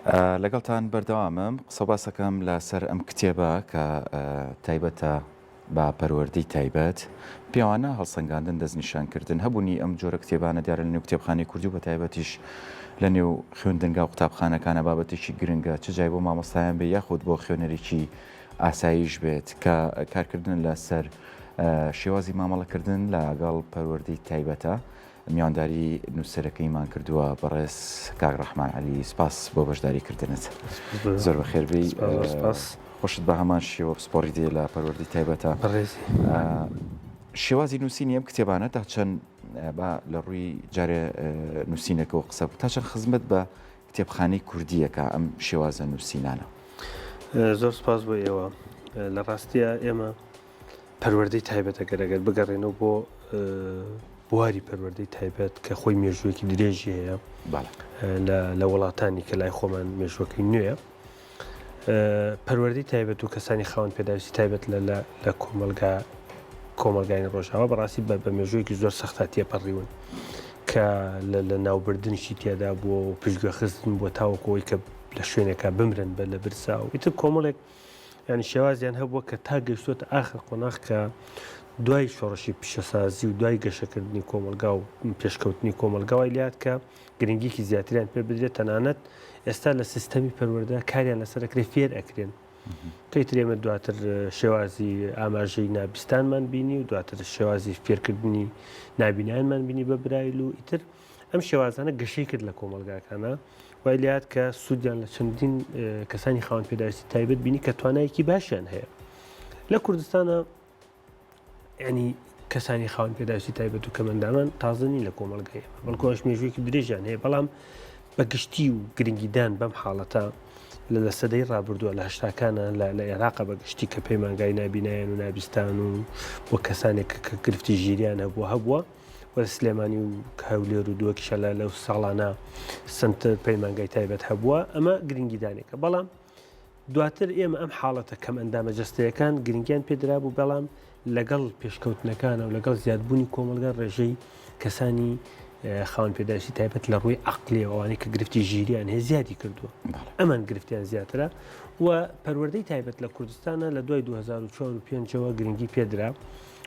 لەگەڵتان بەردەوامم قسە باسەکەم لەسەر ئەم کتێبە کە تایبەتە با پەروەردەی تایبەت پیاوانە هەڵسەنگاندن دەستنیشانکردن هەبوونی ئەم جۆرە کتێبانە دیارە لە نێو کتێبخانەی کوردی و بە تایبەتیش لە نێو خوێندنگا و قوتابخانەکانە بابەتێکی گرنگە چ جای بۆ مامۆستایان بێ یاخود بۆ خوێنەرێکی ئاسایش بێت کە کارکردن لەسەر شێوازی مامەڵەکردن لەگەڵ پەروەردەی تایبەتە میانداری نووسەرەکەیمان کردووە بەڕێز کاک ڕەحمان عەلی سپاس بۆ بەشداریکردنت زۆر بەخێربی خۆشت بە هەمان شێوە پسپۆڕی دێ لە پەروەردەی تایبەتە شێوازی نووسینی ئەم کتێبانە تا چەند لە ڕووی جارێ نووسینەکە و قسە تا چەند خزمەت بە کتێبخانەی کوردیەکە ئەم شێوازە نووسینانە زۆر سپاس بۆ ئێوە لە ڕاستیە ئێمە پەروەردەی تایبەتە گەرەگەر بگەڕێنەوە بۆ بواری پەروەردەی تایبەت کە خۆی مێژوویەکی درێژی هەیە لە وڵاتانی کە لای خۆمان مێژوەکەی نوێە پەروەردەی تایبەت و کەسانی خاوەن پێداویستی تایبەت لە کۆمەلگای ڕۆژاوە بەڕاستی بە مێژوویەکی زۆر سەختا تێپەڕیون کە لە ناوبردنشی تێدا بووە و پشتگوێ خستن بۆ تاوەکەوەی کە لە شوێنێکە بمرن بە لە برسا و ئیتر کۆمەڵێک ینی شێوازیان هەبووە کە تا گەیشتوتە ئاخر قۆناغ کە دوای شۆڕشی پیشەسازی و دوای گەشەکردنی کۆمەلگا و پێشکەوتنی کۆمەلگاوای لات کە گرنگیکی زیاتریان پێ بدرێت تەنانەت ئێستا لە سیستەمی پەروەردە کاریان لەسەرەکرێ فێر ئەکرێن کەیتر ئێمە دواتر شێوازی ئاماژەی نابستانمان بینی و دواتر شێوازی فێرکردنی نابینیانمان بینی بە برایل و ئیتر ئەم شێوازانە گەشەی کرد لە کۆمەلگاکانە وای لات کە سوودیان لە چەندین کەسانی خاوەن پێداویستی تایبەت بینی کە توانایەکی باشیان هەیە لە کوردستانە ینی کەسانی خاوەن پێداویستی تایبەت و کەمەندامان تازەنی لە کۆمەلگای بەڵکۆش مێژوویەکی درێژیان هەیە بەڵام بەگشتی و گرنگیدان بەم حاڵەتە لە سەدەی ڕابردووە لە هەشتاکانە لە عێراقە بەگشتی کە پەیمانگای نابینایان و نابستان و بۆ کەسانێک کە گرفتی ژیریان هەبووە وە سلێمانی و هەولێر و دووەکیشە لەو ساڵانە سنتر پەیمانگای تایبەت هەبووە ئەمە گرنگیدانێکە بەڵام دواتر ئێمە ئەم حاڵەتە کەم ئەندامە جەستەیەکان گرنگیان پێدرا بوو بەڵام لەگەڵ پێشکەوتنەکانە و لەگەڵ زیادبوونی کۆمەلگا ڕێژەی کەسانی خاوەن پێداویستی تایبەت لە ڕووی عەقلی ئەوانەی کە گرفتی ژیریان هەیە زیادی کردووە ئەمان گرفتیان زیاترە و پەروەردەی تایبەت لە کوردستانە لە دوای 2045ەوە گرنگی پێدرا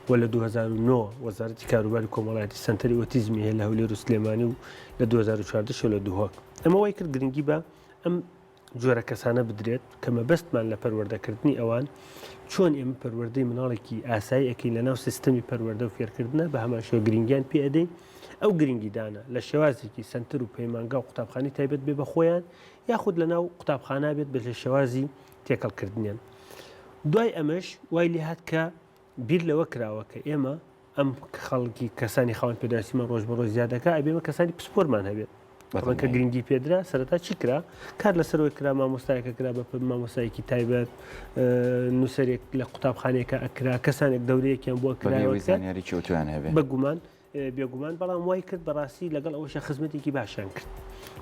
و لە 2009 وەزارەتی کاروباری کۆمەڵایەتی سنتەری ئۆتیزمی هەیە لە هەولێر و سلێمانی و لە 2014 لە دووهۆک ئەمە وای کرد گرنگی بە ئەم جۆرە کەسانە بدرێت کە مەبەستمان لە پەروەردەکردنی ئەوان چۆن ئێمە پەروەردەی مناڵێکی ئاسایی ئەەکەین لە ناو سیستەمی پەروەردە و فێرکردنە بە هەمان شێوە گرنگیان پێ ئەدەین ئەو گرنگیدانە لە شێوازێکی سنتر و پەیمانگا و قوتابخانەی تایبەت بێ بە خۆیان یاخود لە ناو قوتابخانە بێت بە شێوازی تێکەڵکردنیان دوای ئەمەش وای لێ هات کە بیر لەوە کراوە کە ئێمە ئەم خەڵکی کەسانی خاوەن پێداویستیمان ڕۆژ بە ڕۆژ زیادەکە ئەبێمە کەسانی پسپۆرمان هەبێت کە گرنگی پێدرا سەرەتا چی کرا کار لەسەرەوەی کرا مامۆستایەکە کرا بە مامۆستایەکی تایبەت نووسەرێک لە قوتابخانێکە ئەکرا کەسانێک دەورەیەکیان بۆ کرایەوەزانیاریی ئۆتویان هەبێت بەگومان بێگومان بەڵام وای کرد بەڕاستی لەگەڵ ئەوەشە خزمەتێکی باشیان کرد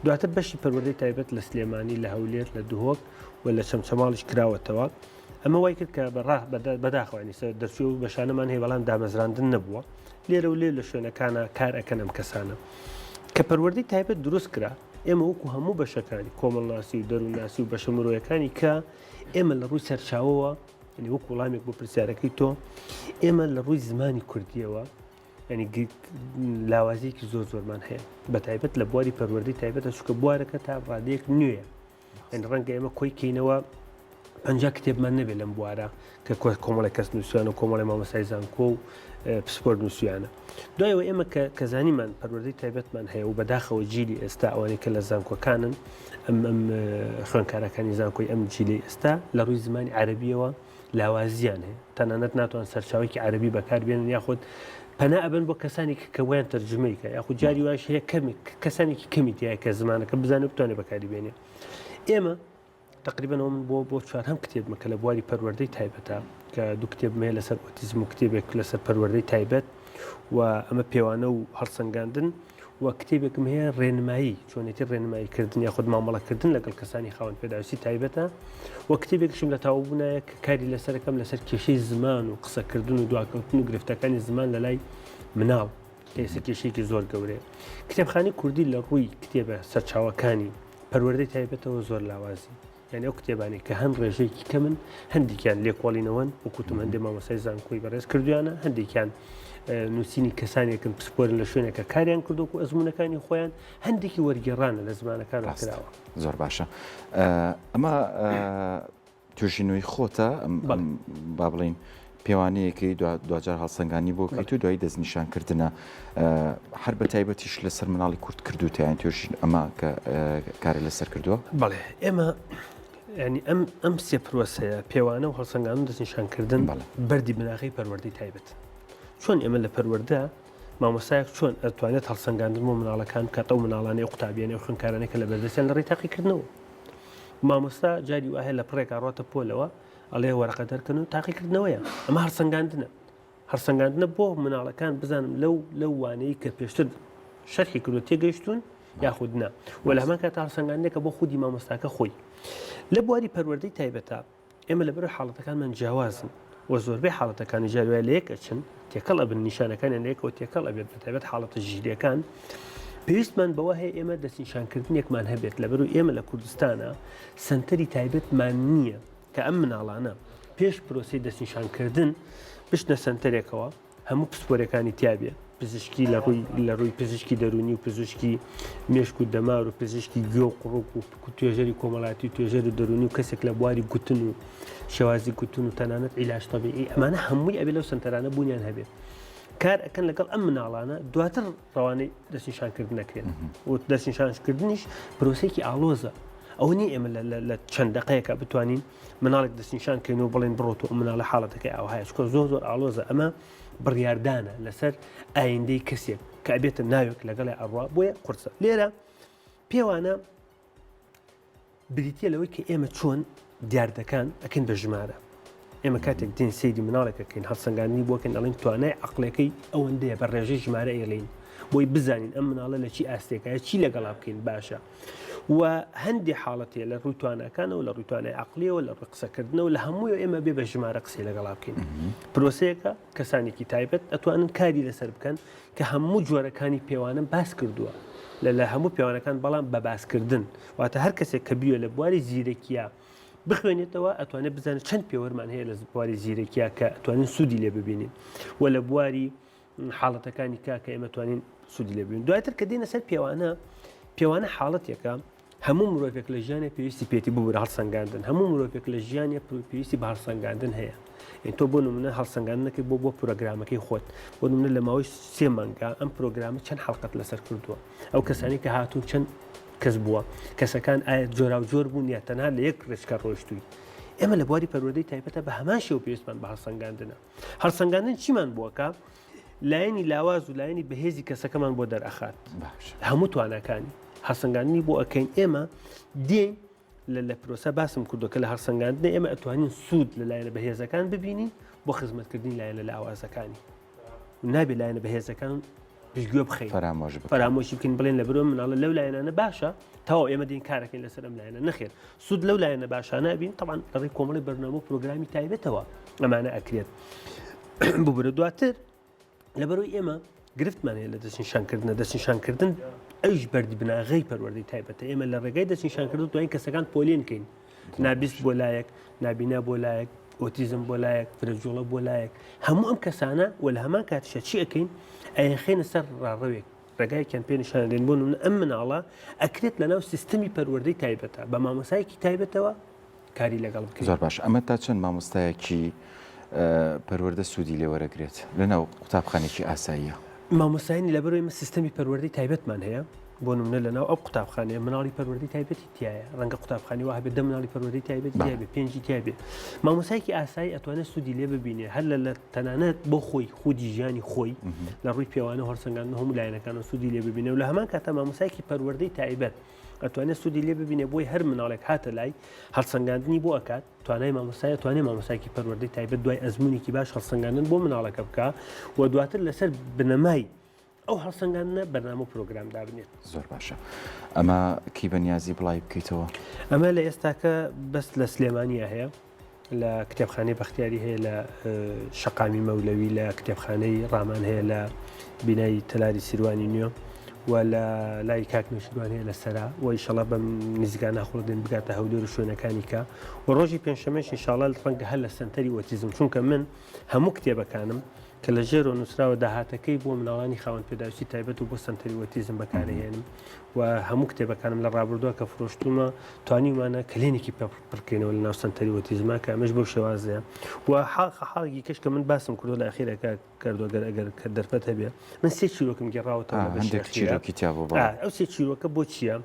دواتر بەشی پەروەردەی تایبەت لە سلێمانی لە هەولێر لە دووهۆک و لە چەمچەماڵیش کراوەتەوە ئەمە وای کرد کە بەداخوانی سەر دەرچوو و بەشانەمان هەیە بەڵام دامەزراندن نەبووە لێرە و لێ لە شوێنەکانە کار ئەەکەن ئەم کەسانە کە پەروەردەی تایبەت دروست کرا ئێمە وەکو هەموو بەشەکانی کۆمەڵناسی و دەرووناسی و بەشە مرۆیەکانی کە ئێمە لە ڕووی سەرچاوەوە ینی وەکو وەڵامێک بۆ پرسیارەکەی تۆ ئێمە لە ڕووی زمانی کوردیەوە ینی لاوازیەکی زۆرمان هەیە بە تایبەت لە بواری پەروەردەی تایبەتە چونکە بوارەکە تا ڕادەیەک نوێیە ئەنی ڕەنگە ئێمە کۆی کەینەوە 50 کتێبمان نەبێت لەم بوارە کە کۆمەڵی کەس نووسیانە و کۆمەڵی مامۆستای زانکۆ و پسپۆرت نووسیانە دوایەوە ئێمە کە زانیمان پەروەردەی تایبەتمان هەیە و بەداخەوە جیلی ئێستا ئەوانەی کە لە زانکۆکانن ئەم خوێندکارەکانی زانکۆی ئەم جیلی ئێستا لە ڕووی زمانی عەرەبیەوە لاوازیان هەیە تەنانەت ناتوان سەرچاوێکی عەرەبی بەکاربێنن یاخود پەنا ئەبن بۆ کەسانی کە ویان تەرجمەیکە یاخود جاری واش هەیە کەسانێکی کەمی تایە کە زمانەکە بزانێت بتوانێت بەکاری بێنێ ئێمە تقریبا من بۆ چوارهەم کتێبمە کە لە بواری پەروەردەی تایبەتە کە دوو کتێبمەیە لەسەر ئۆتیزم و کتێبێک لەسەر پەروەردەی تایبەت و ئەمە پێوانە و هەڵسەنگاندن و کتێبێکم هەیە ڕێنمایی چۆنێتی ڕێنماییکردن یاخود مامەڵەکردن لەگەڵ کەسانی خاوەن پێداویستی تایبەتە و کتێبێکشم لە تاوابوونایە کە کاری لەسەرەکەم لەسەر کێشەی زمان و قسەکردن و دواکەوتن و گرفتەکانی زمان لە لای مناڵ کە ئێستا کێشەیەکی زۆر گەورەیە کتێبخانەی کوردی لە ڕووی کتێبە سەرچاوەکانی پەروەردەی تایبەتەوە زۆر لاوازی یعنی ئەو کتێبانی کە هەند ڕێژەیەکی کە من هەندێکیان لێکۆڵینەوەن وەکوتم هەندێک مامۆستای زانکۆی بەڕێز کردویانە هەندێکیان نووسینی کەسانێکن پسپۆرن لە شوێنێکە کاریان کردو و ئەزمونونەکانی خۆیان هەندێکی وەرگێڕانە لە زمانەکانە کراوە زۆر باشە ئەمە توژینەوەی خۆتە با بڵین پێوانەیەکی دوجار هەڵسەنگانی بۆ کەیت و دوای دەستنیشانکردنە هەر بە تایبەتیش لەسەر مناڵی کورد کردو تیان توێژین ئەمە کە کارە لەسەر کردووە بەڵێ ئێمە ینی ئەم سێ پرۆسەیە پێوانە و هەڵسەنگان و دەستنیشانکردن بەردی بناغی پەروەردەی تایبەت چۆن ئێمە لە پەروەردە مامۆستایەک چۆن ئەتوانێت هەڵسەنگاندن بۆ مناڵەکان کاتە و مناڵانەی قوتابیانە و خوێنکارانێکە لە بەردەستیان لە ڕێی تاقیکردنەوە مامۆستا جاری وایە لە پڕێکا ڕاتە پۆلەوە ئەڵێ وەرەقە دەرکەن و تاقیکردنەوەیە ئەمە هەرسەنگاندنە بۆ مناڵەکان بزانم لەو وانەی کە پێشتر شەرحی کردو تێگەیشتون یاخودنا و لە هەمان کاتە هەڵسەنگاندنێکە بۆ خودی مامۆستاکە خۆی لە بواری پەروەردەی تایبەتە ئێمە لەبەر حاڵەتەکانمان جیاوازن و زۆربەی حاڵەتەکانی جاروای لە یەک ئەچن تێکەڵ ئەبن نیشانەکانیان لەیەکەوە تێکەڵ ئەبێت بە تایبەت حاڵەتە ژیریەکان پێویستمان بەوە هەیە ئێمە دەستنیشانکردنێکمان هەبێت لەبەر ئێمە لە کوردستانە سنتەری تایبەتمان نییە کە ئەم مناڵانە پێش پرۆسی دەستنیشانکردن بشنە سنتەرێکەوە هەموو پسپۆرەکانی تیابێ پزیشکی لە ڕووی پزیشکی دەرونی و پزیشکی مێشک و دەمار و پزیشکی گوێ و قوڕک و توێژەری کۆمەڵاتی و توێژەری دەرونی و کەسێک لە بواری گوتن و شێوازی گوتن و تەنانەت عیلاج تەبیعی ئەمانە هەمووی ئەبێ لەو سنتەرانە بوونیان هەبێت کار ئەکەن لەگەڵ ئەم مناڵانە دواتر ڕەوانەی دەستنیشانکردن نەکرێت و دەستنیشانکردنیش پرۆسێکی ئالۆزە ئەو نی ئێمە لە چەند دقەیەکە بتوانین مناڵێک دەستنیشانکەین و بڵێن بڕۆتەوە مناڵە حاڵەتەکەی ئاوهایە چکۆ زۆر ئالۆزە ئەمە بڕیاردانە لەسەر ئایندەی کەسێک کە ئەبێتە ناوێک لەگەڵی ئەڕوا بۆیە قورسە لێرە پێوانە بریتە لەوەی کە ئێمە چۆن دیاردەکان ئەکەین بە ژمارە ئێمە کاتێک دین سەیری مناڵێکەکەین هەڵسەنگانی بۆکەین ئەڵێن توانای عەقلەکەی ئەوەندەیە بە ڕێژەی ژمارە ئێڵین بۆی بزانین ئەم مناڵە لە چی ئاستێکایە چی لەگەڵا بکەین باشە و هەندی حاڵەتێ لە ڕووی توانەکانەوە لە ڕووی توانای عەقلیەوە لە ڕووی قسەکردنەوە لە هەمووی ئێمە بێ بە ژمارە قسەی لەگەڵا بکەین پرۆسەیەکە کەسانێکی تایبەت ئەتوانن کاری لەسەر بکەن کە هەموو جۆرەکانی پێوانم باس کردووە لە هەموو پێوانەکان بەڵام بە باسکردن واتە هەر کەسێک کە بیوە لە بواری زیرەکیە بخوێنێتەوە ئەتوانێت بزانێت چەند پێوەرمان هەیە لە بواری زیرەکیە کە ئەتوانین سوودی لێ ببینین و لە بواری حاڵەتەکانی کە ئێمە توانین سوودی لێ ببین دواتر کە دێنە سەر پێوانە حاڵەتێکە هەموو مرۆڤێک لە ژیانێ پێویستی پێێتی ببوورە هەڵسەنگاندن هەموو مرۆڤێک لە ژیانێ پێویستی بە هەڵسەنگاندن هەیە تۆ بۆ نمونە هەڵسەنگاندنەکەی بۆ پرۆگرامەکەی خۆت بۆ نمونە لە ماوەی 3 مانگا ئەم پرۆگرامە چەند حەڵقەت لەسەر کردووە ئەو کەسانی کە هاتوون چەند کەس بووە کەسەکان ئایا جۆرا و جۆر بوون یا تەنها لە یەک ڕێچکە ڕۆیشتووی ئێمە لە بواری پەروەردەی تایبەتە بە هەمان شێوە پێویستمان بە هەڵسەنگاندنە هەڵسەنگاندن چیمان بووەکە لایەنی لاواز و لایەنی بەهێزی کەسەکەمان بۆ دەرئەخات هەموو توانەکانی هەڵسەنگاندنی بۆ ئەەکەین ئێمە دێن لە پرۆسە باسم کردوکە لە هەڵسەنگاندنە ئێمە ئەتوانین سوود لە لایەنە بەهێزەکان ببینین بۆ خزمەتکردنی لایەنە لە ئاوازەکانی نابێ لایەنە بەهێزەکان پشتگوێ بخەین فەرامۆشی بکەین بڵێن لە بەرۆ مناڵە لەو لایەنانە باشە تاوە ئێمە دین کارەکەین لەسەر ئەم لایەنە نەخێر سوود لەو لایەنە باشانە بین طبعاً لەڕێی کۆمەڵی بەرنامە پرۆگرامی تایبەتەوە ئەمانە ئەکرێت ببرە دواتر لەبەرەوەی ئێمە گرفتمان هەیە لە دەستنیشانکردن ئەوش بەردی بناغی پەروەردەی تایبەتە ئێمە لە ڕێگای دەستنیشانکردن دوایین کەسەکان پۆلێنکەین نابیست بۆ لایەک نابینا بۆ لایەک ئۆتیزم بۆ لایەک فرەجوڵە بۆ لایەک هەموو ئەم کەسانە و لە هەمان کاتیشە چی ئەەکەین ئەیخێنە سەر ڕاڕەوێک ڕێگایەکیان پێ نیشانەدێن بۆ نمونە ئەم مناڵە ئەکرێت لەناو سیستەمی پەروەردەی تایبەتە بە مامۆسایەکی تایبەتەوە کاری لەگەڵ بکەین زۆر باش ئەمە تا چەند مامۆستایەکی پەروەردە سوودی لێ وەرەگرێت لەناو قوتابخانێکی ئاساییە مامۆسایانی لەبەرەوەی ئێمە سیستەمی پەروەردەی تایبەتمان هەیە بۆ نمونە لەناو ئەو قوتابخانەیە مناڵی پەروەردەی تایبەتی تایە ڕەنگە قوتابخانی وا هەبێت 10 مناڵی پەروەردەی تایبەتی تایبێت 5 تایبێت مامۆسایەکی ئاسایی ئەتوانێت سوودی لێ ببینێ هەر لە تەنانەت بۆ خۆی خودی ژیانی خۆی لە ڕووی پێوانە هەڵسەنگاندن هەموو لایەنەکانە سوودی لێ ببینێ و لە هەمان کاتە مامۆسایەکی پەروەردەی تایبەت ئەتوانێت سوودی لێ ببینێ بۆی هەر مناڵێک هاتە لای هەڵسەنگاندنی بۆ ئەکات توانای مامۆسایە توانێت مامۆسایەکی پەروەردەی تایبەت دوای ئەزمونێکی باش هەڵسەنگاندن بۆ مناڵەکە بکە و دواتر لەسەر بنەمای ئەو هەڵسەنگاندنە بەرنامە و پرۆگرام دابنێت زۆر باشە ئەمە کی بەنیازی بڵای بکەیتەوە ئەمە لە ئێستاکە بەست لە سلێمانیا هەیە لە کتێبخانەی بەختیاری هەیە لە شەقامی مەولەوی لە کتێبخانەی ڕامان هەیە لە بینایی تەلاری سیروانی نوێ و لە لای کاک نوێشیروان هەیە لەسەرا و ئینشاڵا بەم نزیکان ناخۆڵدێن بگاتە هەولێر و شوێنەکانی کە و ڕۆژی پێنجشەمەش ئینشاڵا ڕەنگە هەر لە سەنتەری ئۆتیزم چونکە من هەموو کتێبەکانم کە لە ژێر و نووسراوە داهاتەکەی بۆ مناڵانی خاوەن پێداویستی تایبەت و بۆ سەنتەری ئۆتیزم بەکارهێنم و هەموو کتێبەکانم لە ڕابردووە کە فرۆشتومە توانیمانە کلێنێکی پڕکەینەوە لە ناو سەنتەری ئۆتیزمە کە ئەمەش بەو شێوازەیە و حاڵێکی کەش کە من باسم کردو لە ئەخیرەکە کردوگەر ئەگەر کە دەرفەت هەبێ من سێ چیرۆکم گێڕاوەتەوە هەندێک چیرۆکی تیا بۆ ئەو سێ چیرۆکە بۆ چییە؟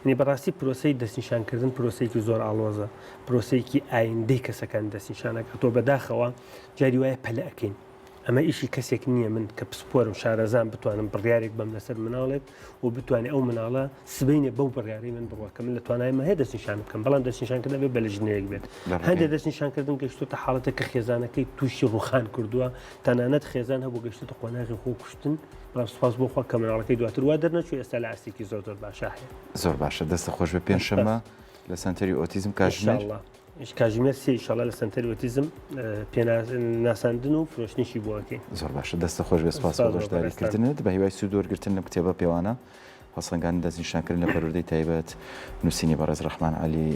نی بەڕاستی پرۆسی دەستنیشانکردن پرۆسەیەکی زۆر ئاڵۆزە پرۆسەیەکی ئایندەی کەسەکان دەستنیشانەکە تۆ بەداخەوە جاری وایە پەلە ئەەکەین ئەمە ئیشی کەسێک نییە من کە پسپۆرم شارەزان بتوانم بڕیارێک بەم لەسەر مناڵێک و بتوانێت ئەو مناڵە سبینێ بەو بڕیاری من بڕوە کە من لە توانایمە هەیە دەستنیشان بکەم بەڵام دەستنیشانکردن بێ بە لە ژنەیەک بێت هەندێک دەستنیشانکردن گەشتوتە حاڵەتە کە خێزانەکەی تووشی ڕوخان کردووە تەنانەت خێزان هەبوو گەشتە قۆناغی خۆ کوشتن بەڵام سوپاس بۆ خوا کە مناڵەکەی دواتر وا دەرنەچوو ئێستا لە ئاستێکی زۆر باشە هەیە زۆر باشە دەستە خۆش بە پێنجشەمە لە سەنتەری ئۆتیزم کاژمێر کاژمێر سێ ئینشاڵا لە سەنتەری ئۆتیزم پێناساندن و فرۆشتنیشی بووەکەی زۆر باشە دەستە خۆش بە سپاس بۆ بەشداریکردنت بە هیوای سوود وەرگرتن لە کتێبە پێوانە هەڵسەنگاندن دەستنیشانکردن لە پەروەردەی تایبەت نووسینی بەڕێز ڕەحمان عەلی